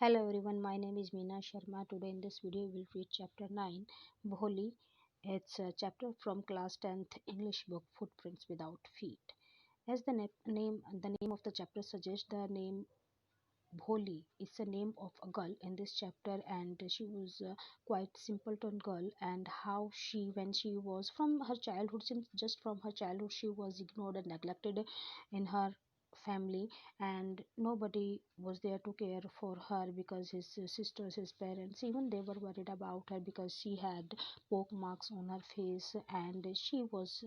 Hello everyone, my name is Meena Sharma. Today in this video we'll read chapter 9, Bholi. It's a chapter from class 10th English book Footprints Without Feet. As the name of the chapter suggests, the name Bholi is the name of a girl in this chapter, and she was quite simpleton girl. And how she, when she was from her childhood, since just from her childhood, she was ignored and neglected in her family, and nobody was there to care for her because his sisters, his parents, even they were worried about her because she had poke marks on her face and she was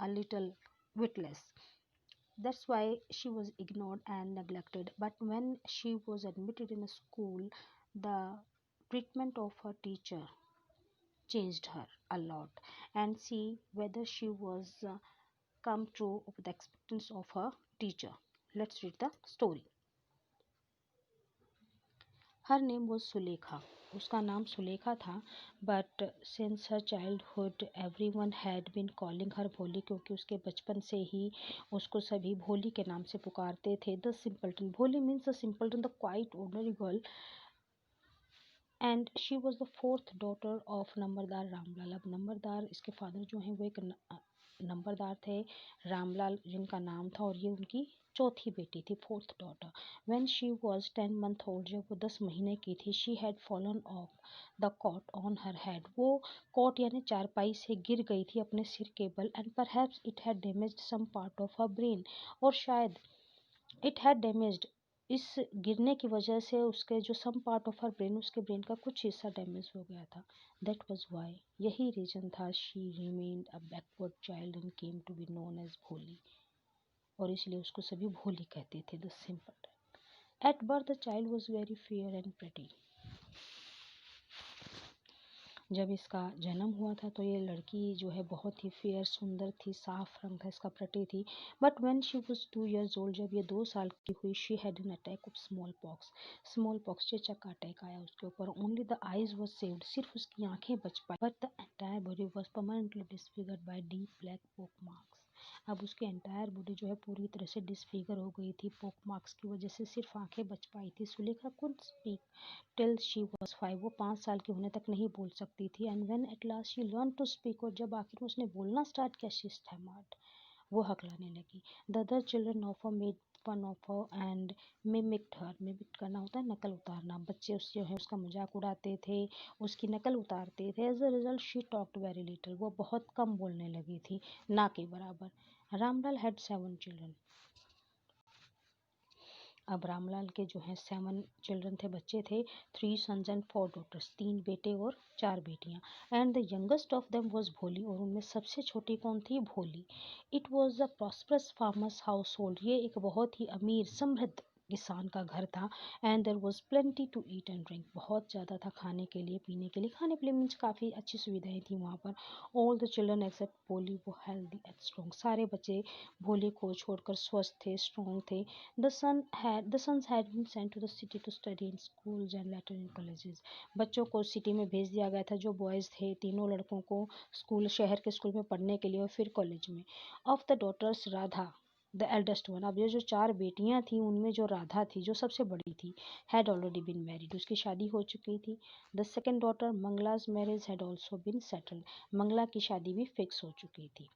a little witless. That's why she was ignored and neglected. But when she was admitted in a school, the treatment of her teacher changed her a lot, and see whether she was come true with the expectations of her teacher. Let's read the story. Her name was Sulekha. उसका नाम सुलेखा था. But since her childhood every one had been calling her भोली, क्योंकि उसके बचपन से ही उसको सभी भोली के नाम से पुकारते थे. The simpleton, Bholi means the simpleton, the quite ordinary girl. And she was the fourth daughter of numberdar Ramlal. अब नंबरदार, इसके फादर जो हैं वो एक नंबरदार थे, रामलाल जिनका नाम था, और ये उनकी चौथी बेटी थी, fourth daughter. When she was 10 month old, जब वो 10 महीने की थी, she had fallen of the caught on her head. वो कॉट यानी चारपाई से गिर गई थी अपने सिर के बल. And perhaps it had damaged some part of her brain, और शायद इट हैड डैमेज्ड, इस गिरने की वजह से उसके जो some part of her brain, उसके ब्रेन का कुछ हिस्सा डैमेज हो गया था. दैट वाज व्हाई, यही रीजन था, she remained a backward child and came to be known as Bholi, और इसलिए उसको सभी भोली कहते थे, the simple. At birth the child was very fair and pretty. जब इसका जन्म हुआ था तो ये लड़की जो है बहुत ही फेयर, सुंदर थी, साफ रंग था इसका, प्रटी थी. But when she was 2 years old, जब ये 2 साल की हुई, she had an attack of small pox. Small pox, चेचक का अटैक आया उसके ऊपर. Only the eyes was saved, सिर्फ उसकी आंखें बच पाई. But the entire body was permanently disfigured by deep black pock marks. अब उसकी एंटायर बॉडी जो है पूरी तरह से डिसफिगर हो गई थी पोक मार्क्स की वजह से, सिर्फ आंखें बच पाई थी. Sulekha could speak till she was 5. वो 5 साल की होने तक नहीं बोल सकती थी. And when at last she learn to speak, और जब आखिर में उसने बोलना स्टार्ट किया, शी स्टैमर्ड, वो हकलाने लगी. The other children of her made fun of her and mimicked her. Mimic करना होता है नकल उतारना. बच्चे उस जो है उसका मजाक उड़ाते थे, उसकी नकल उतारते थे. As a result she talked very little. वो बहुत कम बोलने लगी थी, ना के बराबर. Ramlal had 7 children. अब रामलाल के जो हैं 7 चिल्ड्रन थे, बच्चे थे. 3 sons एंड 4 daughters, 3 बेटे और 4 बेटियां. And the youngest of them was भोली, और उनमें सबसे छोटी कौन थी? भोली. It was a prosperous farmers house hold. ये एक बहुत ही अमीर समृद्ध किसान का घर था. And there was plenty to eat and drink. बहुत ज़्यादा था खाने के लिए, पीने के लिए. खाने पीने मीन्स काफ़ी अच्छी सुविधाएं थी वहाँ पर. ऑल द चिल्ड्रन एक्सेप्ट भोली वो हेल्दी एंड स्ट्रॉन्ग. सारे बच्चे भोली को छोड़कर स्वस्थ थे, स्ट्रॉन्ग थे. The sons had been sent to the city to study in schools and later in colleges. बच्चों को सिटी में भेज दिया गया था, जो बॉयज़ थे, तीनों लड़कों को स्कूल, शहर के स्कूल में पढ़ने के लिए और फिर कॉलेज में. Of the daughters Radha the eldest one. अब ये जो 4 बेटियां थी, उनमें जो राधा थी, जो सबसे बड़ी थी, हैड ऑलरेडी बीन मैरिड. उसकी शादी हो चुकी थी. The second daughter Mangala's marriage had also been settled. Mangala की शादी भी फिक्स हो चुकी थी.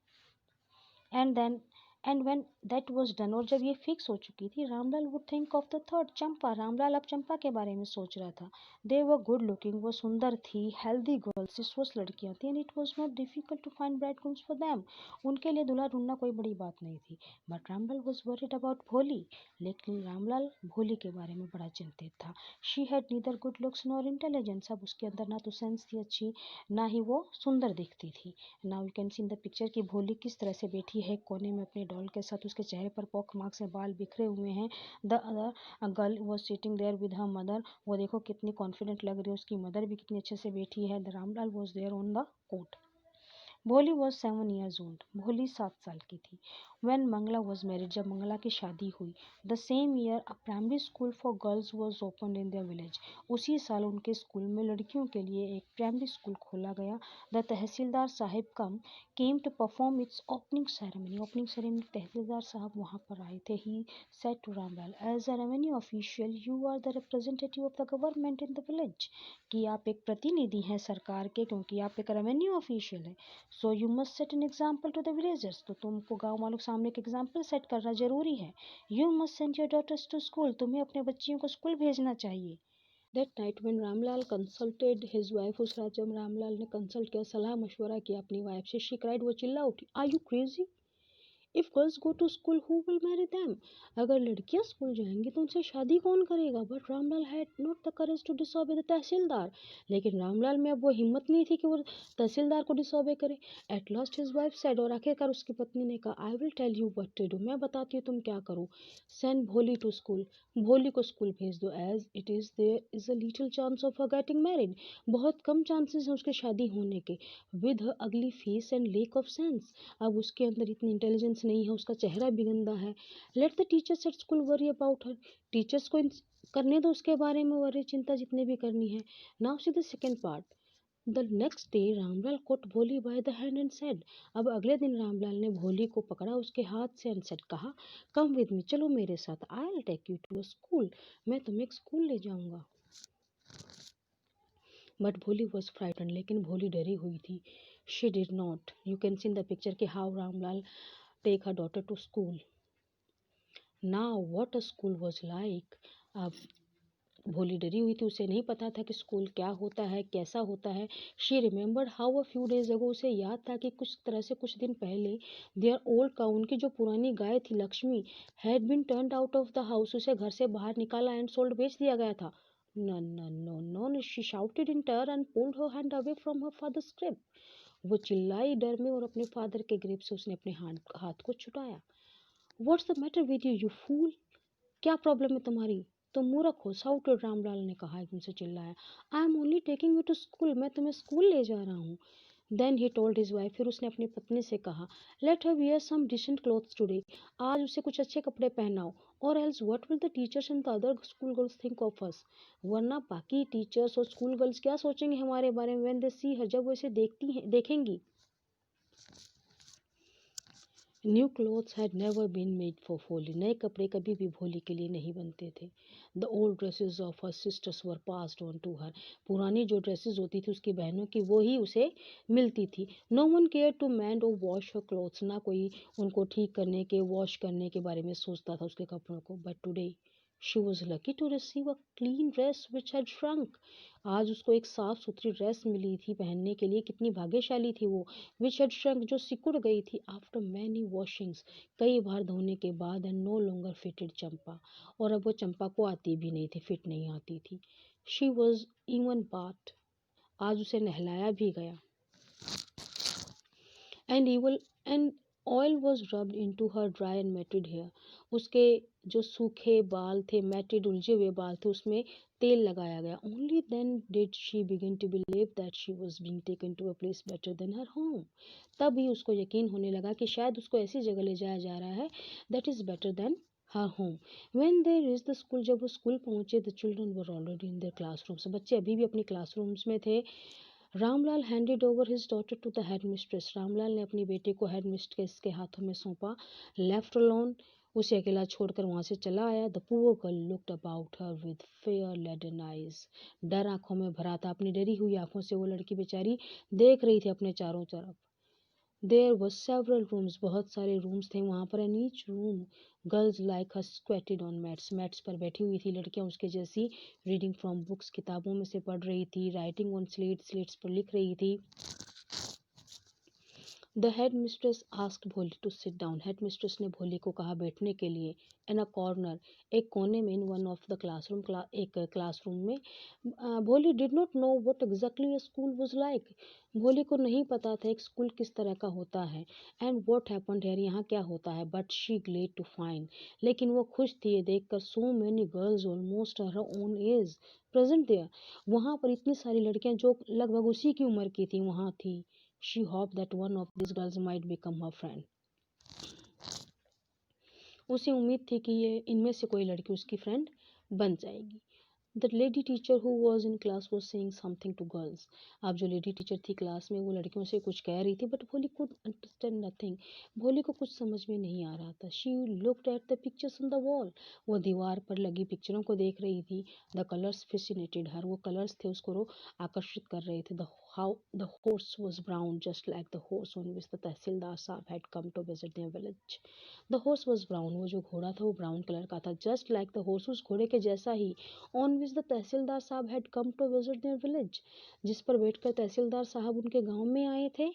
And then and when that was done, और जब ये फिक्स हो चुकी थी, Ramlal would think of the third, Champa. Ramlal अब चंपा के बारे में सोच रहा था. दे वर गुड लुकिंग, वो सुंदर थी, हेल्दी गर्ल्स, स्वस्थ लड़कियां थी. And it was not difficult to find bridegrooms for them. उनके लिए दूल्हा ढूंढना कोई बड़ी बात नहीं थी. But Ramlal was worried about Bholi. लेकिन रामलाल भोली के बारे में बड़ा चिंतित था. She had neither good looks nor intelligence. अब उसके अंदर ना तो सेंस थी अच्छी, ना ही वो सुंदर दिखती थी. Now you can see in the picture कि भोली किस तरह से बैठी है कोने में अपने डॉल के साथ. उसके चेहरे पर पॉक मार्क्स से बाल बिखरे हुए हैं. The other girl was sitting there with her mother. वो देखो कितनी कॉन्फिडेंट लग रही है, उसकी मदर भी कितनी अच्छे से बैठी है. The Ramlal was there on the cot. Bholi was 7 years old. Bholi 7 साल की थी. When Mangala was married, जब मंगला की शादी हुई, the same year a primary school for girls was opened in their village. उसी साल उनके स्कूल में लड़कियों के लिए एक प्राइमरी स्कूल खोला गया. The tehsildar Sahib came to perform its opening ceremony. Opening ceremony तहसीलदार साहब वहाँ पर आए थे. He said to Ramlal, as a revenue official, you are the representative of the government in the village. कि आप एक प्रतिनिधि हैं सरकार के, क्योंकि आप एक रेवेन्यू ऑफिशियल है. So you must set an example to the villagers. तो तुमको गाँव वालों के सामने एक एग्जाम्पल सेट करना जरूरी है. You must send your daughters to school. तुम्हें अपने बच्चियों को स्कूल भेजना चाहिए. That night when Ramlal consulted his wife, उस रात जब रामलाल ने कंसल्ट किया, सलाह मशवरा किया अपनी वाइफ से, शी क्राइड, वो चिल्ला उठी, are you crazy? If girls go to school who will marry them? अगर लड़कियां स्कूल जाएंगी तो उनसे शादी कौन करेगा? But Ramlal had not the courage to disobey the tehsildar. लेकिन रामलाल में अब वो हिम्मत नहीं थी कि वो तहसीलदार को डिसोबे करे. At last his wife said, और आखिरकार उसकी पत्नी ने कहा, I will tell you what to do. मैं बताती हूँ तुम क्या करो. सेंड भोली टू स्कूल. भोली को स्कूल भेज दो. As it is there is a little chance of her getting married. बहुत कम चांसेस हैं उसके शादी होने के. विद हर अगली face and lake of sense. अब उसके अंदर इतनी इंटेलिजेंस नहीं है, उसका चेहरा भी गंदा है. Let the teachers at school worry about her. Teachers को करने दो उसके बारे में वरी, चिंता जितने भी करनी है. Now see the second part. The next day Ramlal caught Bholi by the hand and said. अब अगले दिन रामलाल ने भोली को पकड़ा उसके हाथ से एंड सेड, कहा, कम विद मी, चलो मेरे साथ. I will take you to a school. मैं तुम्हें एक स्कूल ले जाऊंगा. बट भोली वॉज फ्राइटन. लेकिन भोली डरी हुई थी. She did not. You can see in the picture के how Ramlal take her daughter to school. Now what a school was like. अब भोली डरी हुई थी, उसे नहीं पता था कि स्कूल क्या होता है, कैसा होता है. She remembered how a few days ago. उसे याद था कि कुछ तरह से कुछ दिन पहले देयर ओल्ड काउ, उनकी जो पुरानी गाय थी Lakshmi, had been turned out of the house. उसे घर से बाहर निकाला एंड सोल्ड, बेच दिया गया था. No no no no. She shouted in terror and pulled her hand away from her father's grip. वो चिल्लाई डर में और अपने फादर के ग्रिप से उसने अपने हाथ को छुटाया. What's the matter with you, you fool? क्या प्रॉब्लम है तुम्हारी? तुम मूर्ख हो. साउटेड, रामलाल ने कहा, एकदम से चिल्लाया. I am only taking you to school. मैं तुम्हें स्कूल ले जा रहा हूँ. Then he told his wife. फिर उसने अपनी पत्नी से कहा, let her wear some decent clothes today. आज उसे कुछ अच्छे कपड़े पहनाओ. Or else what will the teachers and the other school girls think of us. वरना बाकी टीचर्स और स्कूल गर्ल्स क्या सोचेंगे हमारे बारे में. व्हेन दे सी हर, जब वो इसे देखेंगी. New clothes had never been made for Bholi. नए कपड़े कभी भी भोली के लिए नहीं बनते थे. The old dresses of her sisters were passed on to her. पुरानी जो ड्रेसेस होती थी उसकी बहनों की, वो ही उसे मिलती थी. No one care to mend or wash her clothes. ना कोई उनको ठीक करने के, वॉश करने के बारे में सोचता था उसके कपड़ों को. But today she was lucky to receive a clean dress which had shrunk. आज उसको एक साफ सुथरी ड्रेस मिली थी पहनने के लिए. कितनी भाग्यशाली थी वो. विच हैड श्रंक, जो सिकुड़ गई थी. आफ्टर मैनी वॉशिंग्स, कई बार धोने के बाद. एंड नो लॉन्गर फिटेड चंपा, और अब वो चंपा को आती भी नहीं थी, फिट नहीं आती थी. शी वॉज इवन बाथ, आज उसे नहलाया भी गया. And oil was rubbed into her dry and matted hair. उसके जो सूखे बाल थे, मेटेड उलझे हुए बाल थे, उसमें तेल लगाया गया. Only then did she begin to believe that she was being taken to a place better than her home. तभी उसको यकीन होने लगा कि शायद उसको ऐसी जगह ले जाया जा रहा है that is better than her home. When they reach the school, जब वो स्कूल पहुंचे, the children were already in their classrooms. बच्चे अभी भी अपनी क्लासरूम्स में थे. Ramlal handed over his daughter to the head mistress. रामलाल ने अपनी बेटे को हेड मिस्ट्रेस के हाथों में सौंपा. लेफ्ट अलोन, उसे अकेला छोड़कर वहां से चला आया. The poor girl looked about her with fear laden eyes. डर आंखों में भरा था. अपनी डरी हुई आंखों से वो लड़की बेचारी देख रही थी अपने चारों तरफ. देयर वर सेवरल रूम्स, बहुत सारे रूम्स थे वहां पर. And each room girls like her squatted on mats. Mats पर बैठी हुई थी लड़कियां उसके जैसी. रीडिंग फ्रॉम बुक्स, किताबों में से पढ़ रही थी. राइटिंग ऑन स्लेट्स, स्लेट्स पर लिख रही थी. The head mistress asked Bholi to sit down. Head mistress ने भोली को कहा बैठने के लिए. इन अ कॉर्नर, एक कोने में. In one of the classroom, एक क्लासरूम में. भोली did not know what exactly a school was like. भोली को नहीं पता था एक स्कूल किस तरह का होता है. एंड व्हाट हैपेंड हियर, यहाँ क्या होता है. But she glad to find, लेकिन वो खुश थी ये देखकर. So many girls almost her own age present there. वहाँ पर इतनी सारी लड़कियां जो लगभग उसी की उम्र की थी वहाँ थी. She hoped that one of these girls might become her friend. उसे उम्मीद थी कि ये इनमें से कोई लड़की उसकी फ्रेंड बन जाएगी। The lady teacher who was in class was saying something to girls. अब जो लेडी टीचर थी क्लास में वो लड़कियों से कुछ कह रही थी, बट भोली कुड अंडरस्टैंड नथिंग। भोली को कुछ समझ में नहीं आ रहा था। She looked at the pictures on the wall. वो दीवार पर लगी पिक्चरों को देख रही थी। द कलर्स फेसिनेटेड हर। वो कलर्स थे उसको आकर्षित कर रहे थे। The horse was brown just like the horse on which the तहसीलदार साहब had come to visit their village. The horse was brown। वो जो घोड़ा था वो ब्राउन कलर का था। जस्ट लाइक द horse, उस घोड़े के जैसा ही। On which the tehsildar sahib had come to visit their village, जिस पर बैठकर तहसीलदार साहब उनके गांव में आए थे।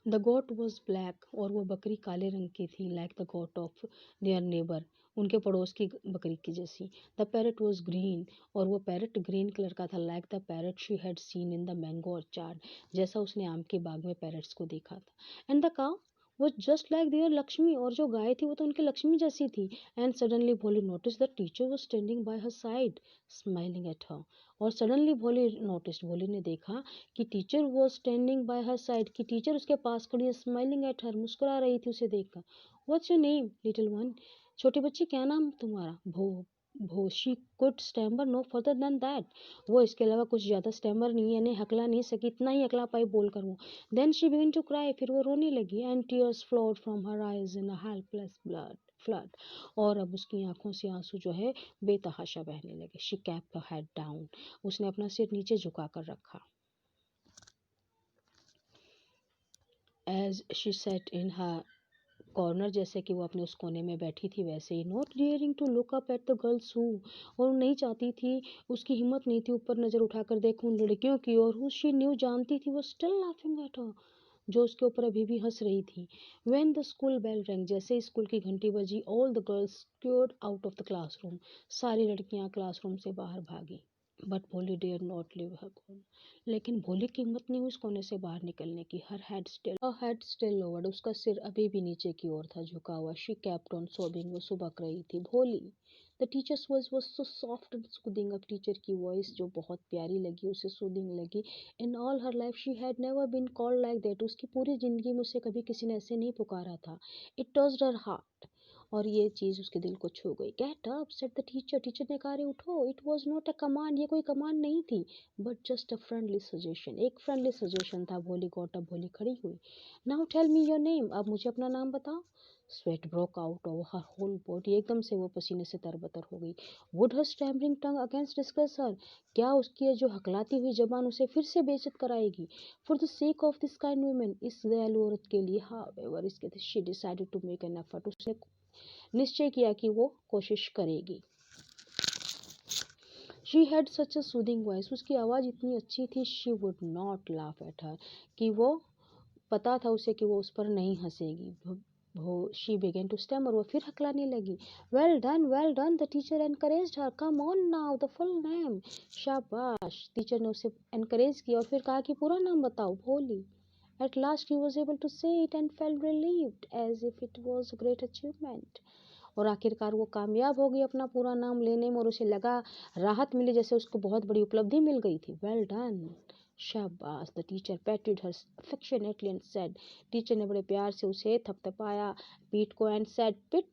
The goat was black. और वो बकरी काले रंग की थी। Like the goat of their neighbour, उनके पड़ोस की बकरी की जैसी। The parrot was green. और वो पैरट ग्रीन कलर का था। Like the parrot she had seen in the mango orchard, जैसा उसने आम के बाग में पैरट्स को देखा था। एंड द काउ वो जस्ट लाइक देयर लक्ष्मी। और जो गाय थी वो तो उनकी लक्ष्मी जैसी थी। एंड सडनली भोली notice the teacher was standing bye her side smiling at her. और सडनली भोली नोटिस, भोली ने देखा कि teacher was standing bye her side, कि टीचर उसके पास खड़ी है। स्माइलिंग एट हर, मुस्कुरा रही थी उसे देखकर। What's your name little one, छोटी बच्ची क्या नाम तुम्हारा? भो she could stammer no further than that. वो इसके अलावा कुछ ज़्यादा स्टैमर नहीं, यानी हकला नहीं सकी, इतना ही हकला पाई बोलकर वो। Then she begin to cry, फिर वो रोने लगी। And tears flowed from her eyes in a helpless blood flood. और अब उसकी आंखों से आंसू जो है बेतहाशा बहने लगे। She kept her head down, उसने अपना सिर नीचे झुका कर रखा। As she sat in her corner, जैसे कि वो अपने उस कोने में बैठी थी वैसे ही। Not daring to look up at the girls who, और नहीं चाहती थी, उसकी हिम्मत नहीं थी ऊपर नजर उठाकर देखूं उन लड़कियों की और हु शी न्यू, जानती थी वो स्टिल लाफिंग एट हर, जो उसके ऊपर अभी भी हंस रही थी। When the school bell rang, जैसे स्कूल की घंटी बजी, all the girls scurried out of the classroom, सारी लड़कियां क्लासरूम से बाहर भागी। But Bholi dare not leave her corner, लेकिन भोली की हिम्मत नहीं हुई उस कोने से बाहर निकलने की। हर हेड स्टिल लोवर्ड, उसका सिर अभी भी नीचे की ओर था झुका हुआ। शी केप्ट ऑन सोबिंग, वो सुबक रही थी। Bholi. The teacher's voice was so soft and soothing, अब टीचर की वॉइस जो बहुत प्यारी लगी उसे सूदिंग लगी। In all her life she had never been called like that, उसकी पूरी जिंदगी में उसे कभी किसी ने ऐसे नहीं पुकारा था। इट टच्ड हर हार्ट, और ये चीज़ उसके दिल को छू गई। Get up said the teacher, teacher ने कहा, उठो। It was not a command, ये कोई कमांड नहीं थी, but just a friendly suggestion, एक फ्रेंडली सजेशन था। भोली गॉट अप, भोली खड़ी हुई। Now tell me your name, अब मुझे अपना नाम बताओ। Sweat broke out over her whole body, एकदम से वो पसीने से तरबतर हो गई। Would her stammering tongue against discuss हर, क्या उसकी ये जो हकलाती हुई जबान उसे फिर से बेइज्जत कराएगी? For the sake of this kind women, इस दयालु औरत के लिए। हाउएवर, इसके she decided to make an effort, उसने निश्चय किया कि वो कोशिश करेगी। She had such a soothing voice, उसकी आवाज़ इतनी अच्छी थी। She would not laugh at her, कि वो पता था उसे कि वो उस पर नहीं हंसेगी। वो शी बिगेन टू स्टैमर, वो फिर हकलाने लगी। Well done, the teacher encouraged her, come on now the full name. शाबाश, टीचर ने उसे एनकरेज किया और फिर कहा कि पूरा नाम बताओ। भोली। At last he was able to say it and felt relieved as if it was a great achievement. और आखिरकार वो कामयाब हो गई अपना पूरा नाम लेने में, और उसे लगा, राहत मिली, जैसे उसको बहुत बड़ी उपलब्धि मिल गई थी। वेल डन, शाबाश। The teacher patted her affectionately and said, teacher ने बड़े प्यार से उसे थपथपाया पीठ को, and said, pit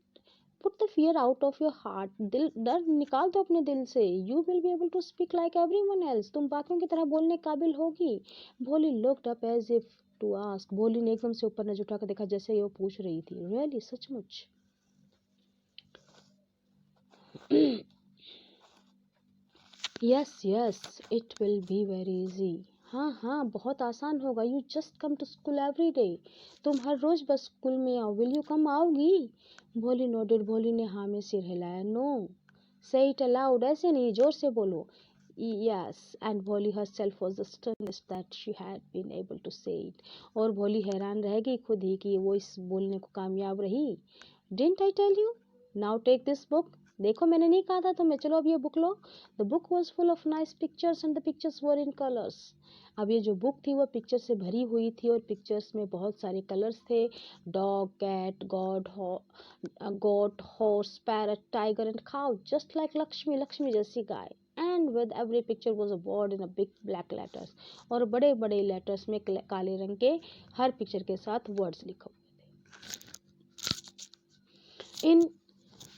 put the fear out of your heart, दिल डर निकाल दो अपने दिल से। You will be able to speak like everyone else, तुम बाकियों की तरह बोलने काबिल होगी। Bholi looked up as if to ask, Bholi ने एकदम से ऊपर नजर उठाकर देखा, जैसे ये वो पूछ रही थी। रियली, सचमुच? Yes, it will be very easy, हाँ, बहुत आसान होगा। You just come to school every day, तुम हर रोज बस स्कूल में आओ। विल यू कम, आओगी? भोली नोडेड, भोली ने हाँ में सिर हिलाया। नो, से इट अलाउड, ऐसे नहीं, जोर से बोलो। यस, एंड भोली herself was astonished that she had been able to say it, और भोली हैरान रह गई खुद ही कि वो इस बोलने को कामयाब रही। Didn't I tell you? Now take this book. देखो, मैंने नहीं कहा था तुम्हें, चलो अब ये book low. The book was full of nice pictures and the pictures were in colors. अब ये जो बुक थी वो पिक्चर से भरी हुई थी, और पिक्चर्स में बहुत सारे कलर्स थे। Dog, cat, goat, horse, parrot, tiger and cow, just like Lakshmi, Lakshmi जैसी गाय। And with every picture was a word in a big black letters, और बड़े बड़े लेटर्स में काले रंग के हर पिक्चर के साथ वर्ड्स लिखे हुए थे। इन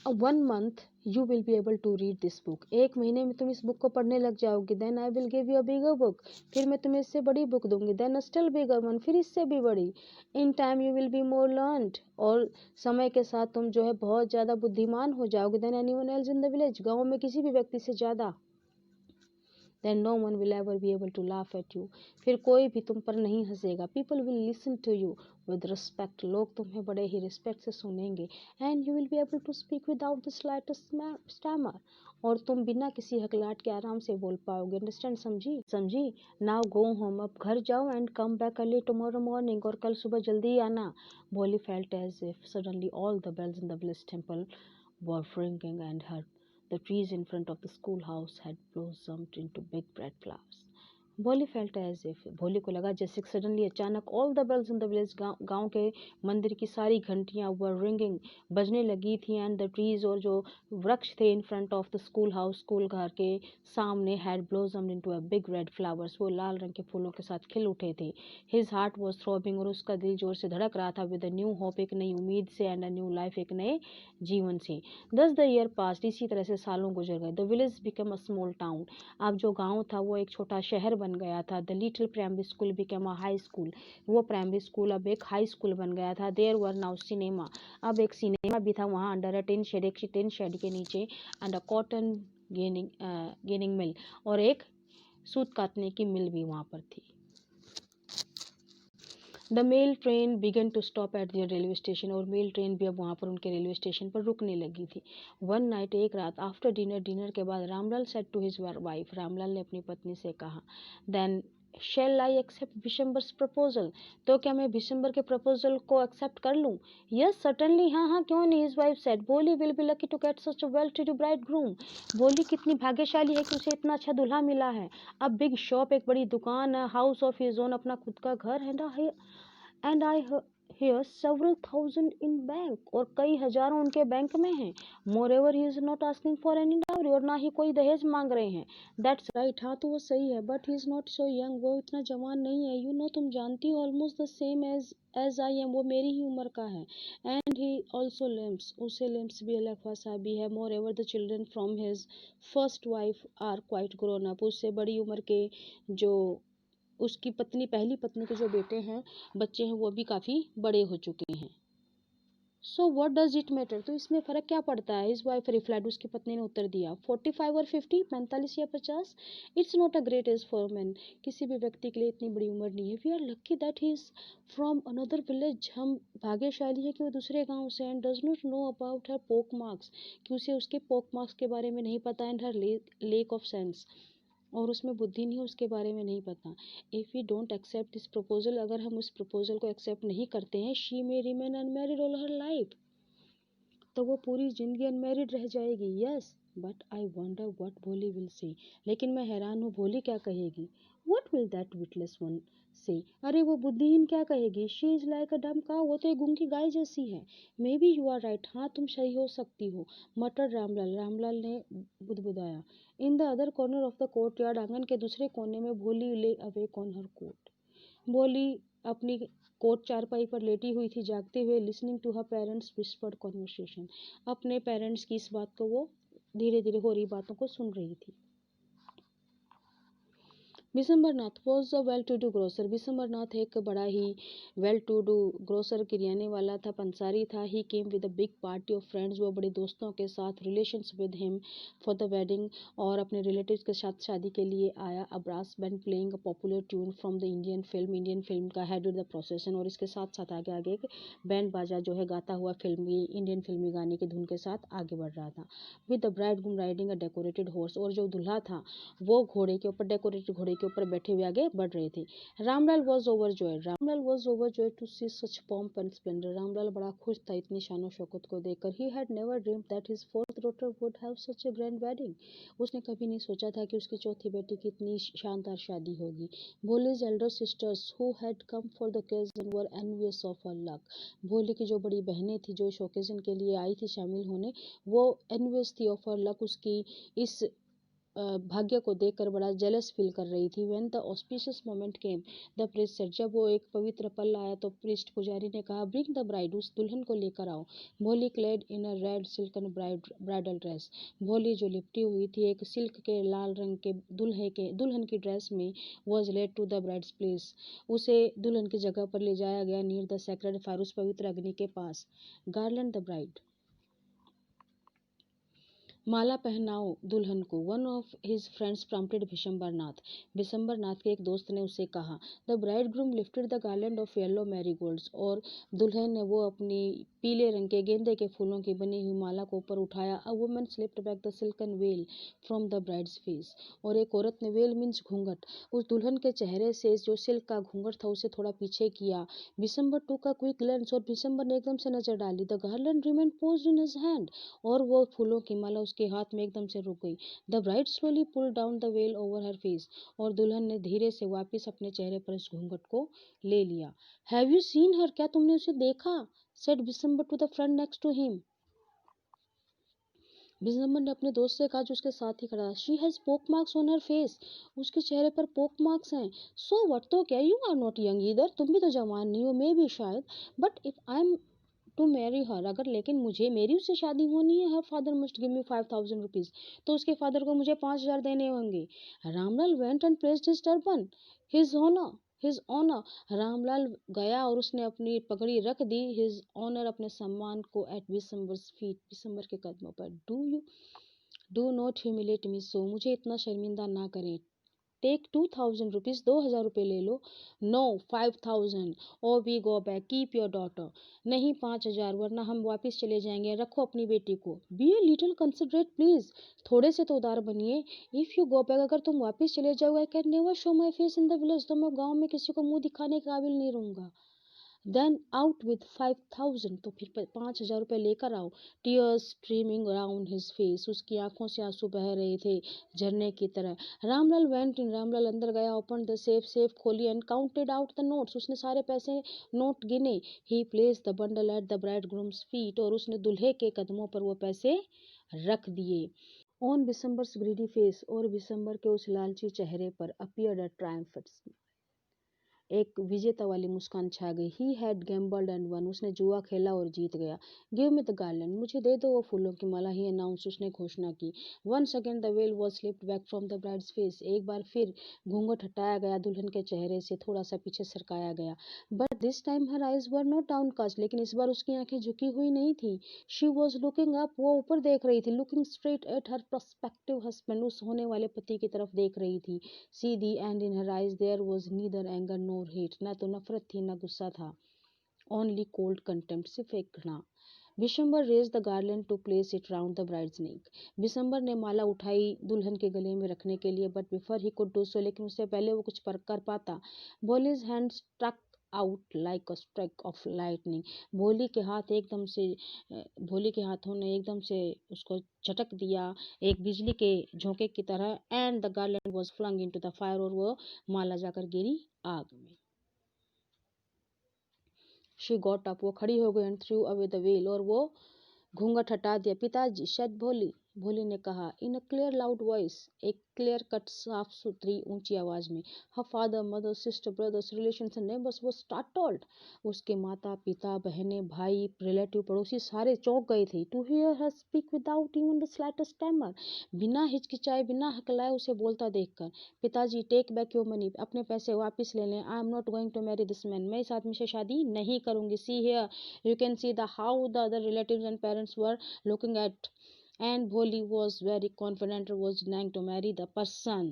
1 month you will be able to read this book. 1 महीने में तुम इस बुक को पढ़ने लग जाओगे. Then I will give you a bigger book. फिर मैं तुम्हें इससे बड़ी बुक दूंगी. Then a still bigger one. फिर इससे भी बड़ी. In time you will be more learned. और समय के साथ तुम जो है बहुत ज़्यादा बुद्धिमान हो जाओगे. Then anyone else in the village. गाँव में किसी भी व्यक्ति से ज़्यादा. Then no one will ever be able to laugh at you. फिर कोई भी तुम पर नहीं हंसेगा. People will listen to you with respect. लोग तुम्हें बड़े ही रिस्पेक्ट से सुनेंगे. And you will be able to speak without the slightest stammer. और तुम बिना किसी हकलाहट के आराम से बोल पाओगे. अंडरस्टैंड? समझी? Now go home. अब घर जाओ and come back early tomorrow morning. और कल सुबह जल्दी आना. Bolly felt as if suddenly all the bells in the village temple were ringing and the trees in front of the schoolhouse had blossomed into big red flowers. Bholi felt as if. Bholi को लगा जैसे suddenly अचानक all the bells in the village, गाँव के मंदिर की सारी घंटियाँ वर ringing, बजने लगी थी. एंड द ट्रीज, और जो वृक्ष थे in front of the school house, school घर के सामने, had blossomed into a big red flowers, वो लाल रंग के फूलों के साथ खिल उठे थे. हिज हार्ट वॉज थ्रोबिंग, और उसका दिल जोर से धड़क रहा था. विद अ न्यू होप, एक नई उम्मीद से. एंड अ न्यू लाइफ, एक नए जीवन से. दस द ईयर पास्ट, इसी तरह से सालों गुजर गए. The village become a small town. अब जो गांव था वो एक छोटा शहर बन गया था. The little primary school become a high school. वो प्राइमरी स्कूल अब एक हाई स्कूल बन गया था. There were now cinema. अब एक सिनेमा भी था वहाँ. अंडर अ टिन शेड, एक टिन शेड के नीचे. And a cotton ginning mill, और एक सूत काटने की मिल भी वहाँ पर थी. The mail train began to stop at their railway station. और मेल ट्रेन भी अब वहाँ पर उनके रेलवे स्टेशन पर रुकने लगी थी. वन नाइट, एक रात, आफ्टर डिनर के बाद, Ramlal said to his wife. Ramlal ने अपनी पत्नी से कहा. Then shall I accept Bishambar's proposal. तो क्या मैं बिशंबर के प्रपोजल को एक्सेप्ट कर लूँ? Yes certainly. हाँ हाँ, क्यों नहीं, his wife said. Bholi will be lucky to get such a well to do bride groom. बोली कितनी भाग्यशाली है कि उसे इतना अच्छा दूल्हा मिला है. अब बिग शॉप, एक बड़ी दुकान, हाउस ऑफ हिज ओन, अपना खुद का घर है. And I hear several thousand in bank. और कई हजारों उनके बैंक में हैं. Moreover he is not asking for any dowry. और ना ही कोई दहेज मांग रहे हैं. That's right. हाँ तो वो सही है. But he is not so young. वो इतना जवान नहीं है. यू नो, तुम जानती हो, almost the same age I am. वो मेरी ही उम्र का है. And he also limps. उसे लिम्स भी है, लकवा भी है. Moreover the children from his first wife are quite grown up. उससे बड़ी उम्र के जो उसकी पहली पत्नी के जो बेटे हैं, बच्चे हैं, वो भी काफ़ी बड़े हो चुके हैं. So what does it matter. तो इसमें फ़र्क क्या पड़ता है? His wife replied. उसकी पत्नी ने उत्तर दिया. 45 और 50, 45 या 50. It's not a great age for man. किसी भी व्यक्ति के लिए इतनी बड़ी उम्र नहीं है. We are lucky that he is from another village. हम भाग्यशाली है कि वो दूसरे गाँव से. And does not know about her pock marks. कि उसे उसके पोक मार्क्स के बारे में नहीं पता. And her lack of sense. और उसमें बुद्धि नहीं, उसके बारे में नहीं पता. If we don't accept this proposal, अगर हम उस प्रपोजल को एक्सेप्ट नहीं करते हैं, she may remain unmarried all her life. तो वो पूरी जिंदगी अनमैरिड रह जाएगी. Yes but I wonder what Bholi will say. लेकिन मैं हैरान हूँ, भोली क्या कहेगी. What will that witless one say. अरे वो बुद्धिहीन क्या कहेगी. शी इज लाइक अ डम काउ. वो तो एक गूंगी गाय जैसी है. Maybe you are right. हाँ तुम सही हो सकती हो. मटर रामलाल. रामलाल ने बुदबुदाया. In the other corner of the court yard. आंगन के दूसरे कोने में भोली ले अवेक ऑन हर कोट. भोली अपनी कोट चारपाई पर लेटी हुई थी, जागते हुए. Listening to her parents whispered conversation. अपने पेरेंट्स की इस बात को वो धीरे धीरे हो रही बातों को सुन रही थी. Bishambarnath was a well to do grocer. Bishambarnath एक बड़ा ही वेल टू डू ग्रोसर, किराने वाला था, पंसारी था. He came with a big party of friends. वो बड़े दोस्तों के साथ. Relations with him for the wedding. और अपने रिलेटिव्स के साथ शादी के लिए आया. A brass band playing a popular tune from the Indian film का हेडेड द प्रोसेसन. और इसके साथ साथ आगे आगे एक बैंड बाजा जो है गाता हुआ इंडियन फिल्मी गाने की धुन के साथ आगे बढ़ रहा था. With the bride groom riding a decorated horse. और जो दूल्हा था वो घोड़े के ऊपर, डेकोरेटेड घोड़े के ऊपर बैठे हुए आगे बढ़ रहे थे. Ramlal was overjoyed to see such pomp and splendour. Ramlal बड़ा खुश था इतनी शानो शौकत को देखकर. He had never dreamed that his fourth daughter would have such a grand wedding. उसने कभी नहीं सोचा था कि उसकी चौथी बेटी की इतनी शानदार शादी होगी. Bhola's elder sisters who had come for the occasion were envious of her luck. भोले की जो बड़ी बहनें थी जो इस ओकेजन के लिए आई थी शामिल होने, वो एनवियस थी ऑफ हर लक, उसकी इस भाग्य को देखकर बड़ा जेलस फील कर रही थी। When the auspicious moment came the priest said, जब वो एक पवित्र पल आया तो प्रीस्ट पुजारी ने कहा, ब्रिंग द ब्राइड, उस दुल्हन को लेकर आओ। भोली क्लेड इन अ रेड सिल्कन ब्राइडल ड्रेस, भोली जो लिपटी हुई थी एक सिल्क के लाल रंग के दुल्हन की ड्रेस में, was led to the bride's place, उसे दुल्हन की जगह पर ले जाया गया। नियर द सैक्रेड फायर, उस पवित्र अग्नि के पास। गार्लैंड द ब्राइड, माला पहनाओ दुल्हन को। One of his friends prompted Vishambarnath, Vishambarnath के एक दोस्त ने उसे कहा। The bride groom lifted the garland of yellow marigolds, और दुल्हन ने वो अपनी पीले रंग के गेंदे के फूलों की बनी हुई माला को ऊपर उठाया। A woman slipped back the silken well from the bride's face, और एक औरत ने, वेल मीन्स घूंघट, उस दुल्हन के चेहरे से जो सिल्क का घूंघट था उसे थोड़ा पीछे किया। विशंबर टूक अ क्विक ग्लैंस, और विशंबर ने एकदम से नजर डाली। The garland remained posed in his hand, और वो फूलों की माला उसके हाथ में एकदम से रुक गई। The bride slowly pull down the veil over her face, और दुल्हन ने धीरे से वापस अपने चेहरे पर उस घूंघट को ले लिया। हैव यू सीन हर, क्या तुमने उसे देखा? Said Vishambar to the friend next to him, Vishambar ने अपने दोस्त से कहा जो उसके साथ ही खड़ा था। शी हैज पोक मार्क्स ऑन हर फेस, उसके चेहरे पर पोक मार्क्स हैं। सो व्हाट, तो क्या, you are not young either, तुम भी तो जवान नहीं हो, मे भी शायद, but if I am to marry her, अगर लेकिन मेरी उससे शादी होनी है, her father must give me 5000 rupees, तो उसके फादर को मुझे 5000 देने होंगे। Ramlal went and pressed his turban, his honour, Ramlal गया और उसने अपनी पगड़ी रख दी, हिज ऑनर, अपने सम्मान को, एट विशंबर्स फीट, विशंबर के कदमों पर। डू नॉट ह्यूमिलेट मी सो, मुझे इतना शर्मिंदा ना करें। टेक 2000 रुपीज, 2000 रुपये ले लो। नो 5000, और we go back, keep your daughter, नहीं 5000, वरना हम वापस चले जाएंगे, रखो अपनी बेटी को। Be a little considerate please, थोड़े से तो उदार बनिए। इफ यू गो बैक, अगर तुम वापस चले जाओगे, I can never show my face in the village, तो मैं गाँव में किसी को मुंह दिखाने के काबिल नहीं रहूंगा। देन आउट विद 5000, तो फिर 5000 रुपये लेकर आओ। Tears streaming around his face, उसकी आंखों से आंसू बह रहे थे झरने की तरह। रामलाल वेंट इन, रामलाल अंदर गया। ओपन द सेफ खोली, and counted out the notes, उसने सारे पैसे नोट गिने। He place the bundle at the bride groom's feet, और उसने दुल्हे के कदमों पर वो पैसे रख दिए। ऑन विशंबर्स ग्रीडी फेस, और विशंबर के उस लालची चेहरे पर अपीयर्ड अ ट्रायम्फेंट, एक विजेता वाली मुस्कान छा गई। He had gambled and one, उसने जुआ खेला और जीत गया। गिव मी द गार्लैंड, मुझे दे दो वो फूलों की माला, ही अनाउंस, उसने घोषणा की। Once again the veil was slipped back from the bride's face, एक बार फिर घूंघट हटाया गया, दुल्हन के चेहरे से थोड़ा सा पीछे सरकाया गया। But this time her eyes were not downcast, लेकिन इस बार उसकी आंखें झुकी हुई नहीं थी। शी वॉज लुकिंग अप, वो ऊपर देख रही थी। Looking straight at her prospective husband, उस होने वाले पति की तरफ देख रही थी। सी दी, and in her eyes there was neither anger nor hate, न तो नफरत थी न गुस्सा था, ओनली कोल्ड कंटेम्प्ट, सिर्फ एक घृणा। Vishambar raised the garland to place it round the bride's neck, Vishambar ने माला उठाई दुल्हन के गले में रखने के लिए, but before he could do so, लेकिन उससे पहले वो कुछ कर पाता, Bholi's hand struck out like a strike of lightning, Bholi के हाथ एकदम से भोली के हाथों ने एकदम से उसको झटक दिया एक बिजली के झोंके की तरह। And the garland was flung into the fire, और वो माला जाकर गिरी आग में। शी गॉट अप, वो खड़ी हो गई। And through away the well, और वो घूंघट हटा दिया। पिताजी, शेड भोली, भोली ने कहा इन अ क्लियर लाउड वॉइस, एक क्लियर कट साफ सुथरी ऊंची आवाज में। Her father mother sister brothers relations and neighbours वो स्टार्टल्ड, उसके माता पिता बहनें भाई रिलेटिव पड़ोसी सारे चौंक गए थे। To hear her speak without even the slightest stammer, बिना हिचकिचाए बिना हकलाए उसे बोलता देखकर। पिताजी, टेक बैक योर मनी, अपने पैसे वापस ले लें। I am not going to marry this man, मैं इस आदमी से शादी नहीं करूंगी। See here you can see the how the other relatives and parents were looking at, and Bholi was very confident was denying to marry the person.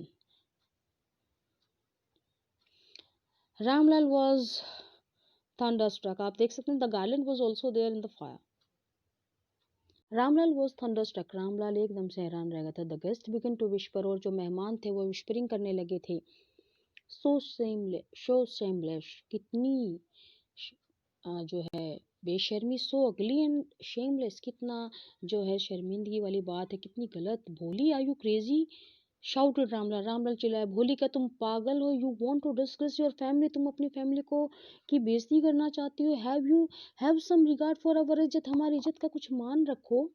Ramlal was thunderstruck, आप देख सकते हैं, the garland was also there in the fire. Ramlal was thunderstruck, Ramlal एकदम से हैरान रह गया था। The guest began to whisper, और जो मेहमान थे वो whispering करने लगे थे। So shameless, कितनी जो है बेशर्मी। सो अगली एंड शेमलेस, कितना जो है शर्मिंदगी वाली बात है, कितनी गलत। Bholi, are you crazy, shouted Ramlal, Ramlal चिल्लाया। भोली, क्या तुम पागल हो? You want to discuss your family, तुम अपनी फैमिली को की बेइज्जती करना चाहती हो? Have some regard for our izzat, हमारी इज्जत का कुछ मान रखो।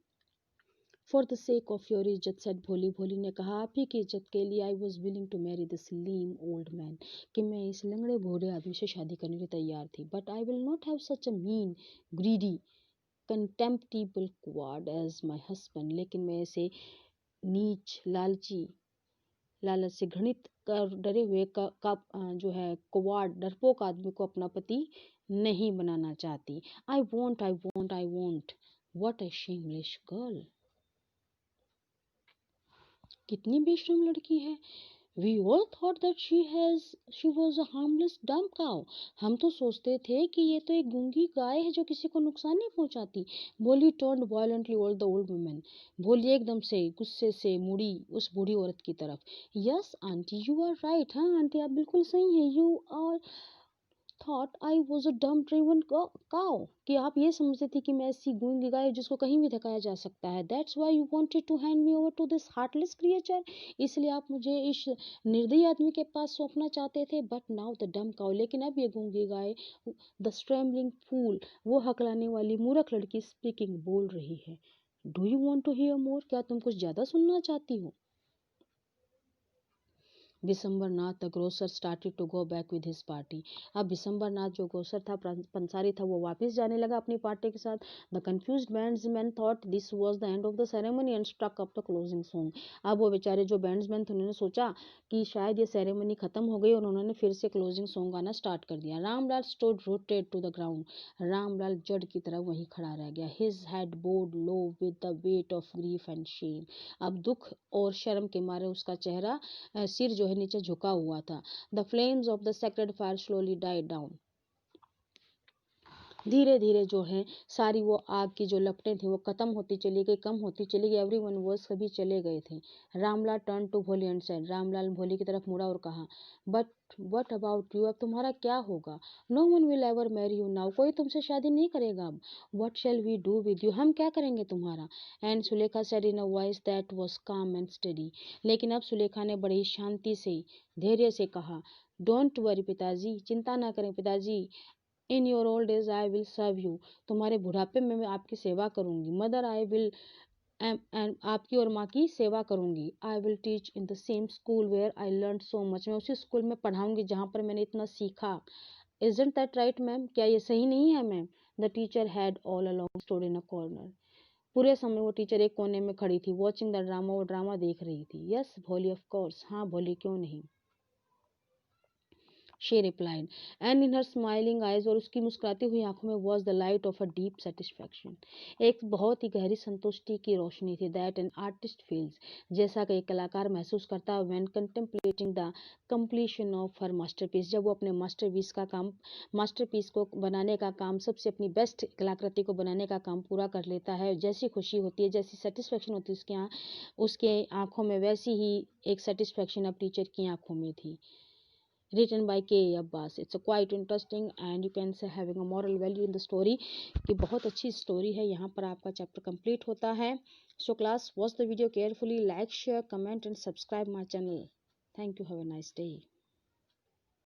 For the sake of your izzat said Bholi, Bholi ने कहा आप ही की इज्जत के लिए I was willing to marry this lame old man, कि मैं इस लंगड़े बूढ़े आदमी से शादी करने के लिए तैयार थी, but I will not have such a mean greedy contemptible cad as my husband, लेकिन मैं ऐसे नीच लालच से घृणित कर डरे हुए जो है कुवाड डरपोक आदमी को अपना पति नहीं बनाना चाहती। I want what a shameless girl, कितनी बेशरम लड़की है। We all thought that she was a harmless dumb cow. हम तो सोचते थे कि ये तो एक गूंगी गाय है जो किसी को नुकसान नहीं पहुंचाती। भोली turned violently all the old women. भोली एकदम से गुस्से से मुड़ी उस बूढ़ी औरत की तरफ। Yes, auntie, you are right. हाँ आंटी आप बिल्कुल सही हैं। You all thought I was a dumb driven cow. कि आप ये समझते थे कि मैं ऐसी गूंगी गाय जिसको कहीं भी धकाया जा सकता है। That's why you wanted to hand me over to this heartless creature. इसलिए आप मुझे इस निर्दयी आदमी के पास सौंपना चाहते थे। But now the dumb cow. लेकिन अब ये गूंगी गाय, the trembling fool, वो हकलाने वाली मूर्ख लड़की speaking बोल रही है। Do you want to hear more? क्या तुम कुछ ज्यादा सुनना चाहती हो? Bishambarnath the grocer started to go back with his party. अब बिशंबरनाथ जो ग्रोसर था पंसारी था वो वापस जाने लगा अपनी पार्टी के साथ। The confused bandsman thought this was the end of the ceremony and struck up the closing song. अब वो बेचारे जो बैंड्समैन थे उन्होंने सोचा कि शायद ये सेरेमनी खत्म हो गई और उन्होंने फिर से क्लोजिंग सॉन्ग गाना स्टार्ट कर दिया। Ramlal stood rooted to the ground. Ramlal जड़ की तरह वहीं खड़ा रह गया। His head bowed low with the weight of grief and shame. अब दुख और शर्म के मारे उसका चेहरा सिर जो है नीचे झुका हुआ था। The flames of the sacred fire slowly died down. धीरे धीरे जो है सारी वो आग की जो लपटें थी वो खत्म होती चली गई, कम होती चली गई। एवरीवन वाज, सभी चले गए थे। रामलाल टर्न टू भोली एंड सेड। रामलाल भोली की तरफ मुड़ा और कहा बट व्हाट अबाउट यू, अब तुम्हारा क्या होगा? No one will ever marry you now, कोई तुमसे शादी नहीं करेगा अब। What shall we do with you, हम क्या करेंगे तुम्हारा? And Sulekha said in a voice that was calm and steady. लेकिन अब सुलेखा ने बड़ी शांति से धैर्य से कहा डोंट वरी पिताजी, चिंता ना करें पिताजी। In your old age I will serve you, तुम्हारे बुढ़ापे में मैं आपकी सेवा करूंगी। मदर आई विल एंड आपकी और माँ की सेवा करूंगी। I will teach in the same school where I learn so much, मैं उसी स्कूल में पढ़ाऊंगी जहाँ पर मैंने इतना सीखा। इजंट दैट राइट मैम, क्या ये सही नहीं है ma'am? The teacher had all along stood in a corner. पूरे समय वो टीचर एक कोने में खड़ी थी। वॉचिंग द ड्रामा, वो ड्रामा देख रही थी। यस भोली, ऑफ कोर्स, हाँ भोली, क्यों नहीं, she replied, and in her smiling eyes, और उसकी मुस्कुराती हुई आंखों में was the light of a deep satisfaction, एक बहुत ही गहरी संतुष्टि की रोशनी थी। that an artist feels, जैसा कि एक कलाकार महसूस करता है when contemplating the completion of her masterpiece, जब वो अपने मास्टरपीस को बनाने का काम, सबसे अपनी बेस्ट कलाकृति को बनाने का काम पूरा कर लेता है, जैसी खुशी होती है, जैसी सेटिस्फेक्शन होती है उसके आंखों में, वैसी ही एक सेटिस्फेक्शन अब टीचर की आंखों में थी। written by K. Abbas. It's a quite interesting and you can say having a moral value in the story कि बहुत अच्छी स्टोरी है। यहाँ पर आपका चैप्टर कंप्लीट होता है। So class, watch the video carefully, like, share, comment and subscribe my channel. Thank you. Have a nice day.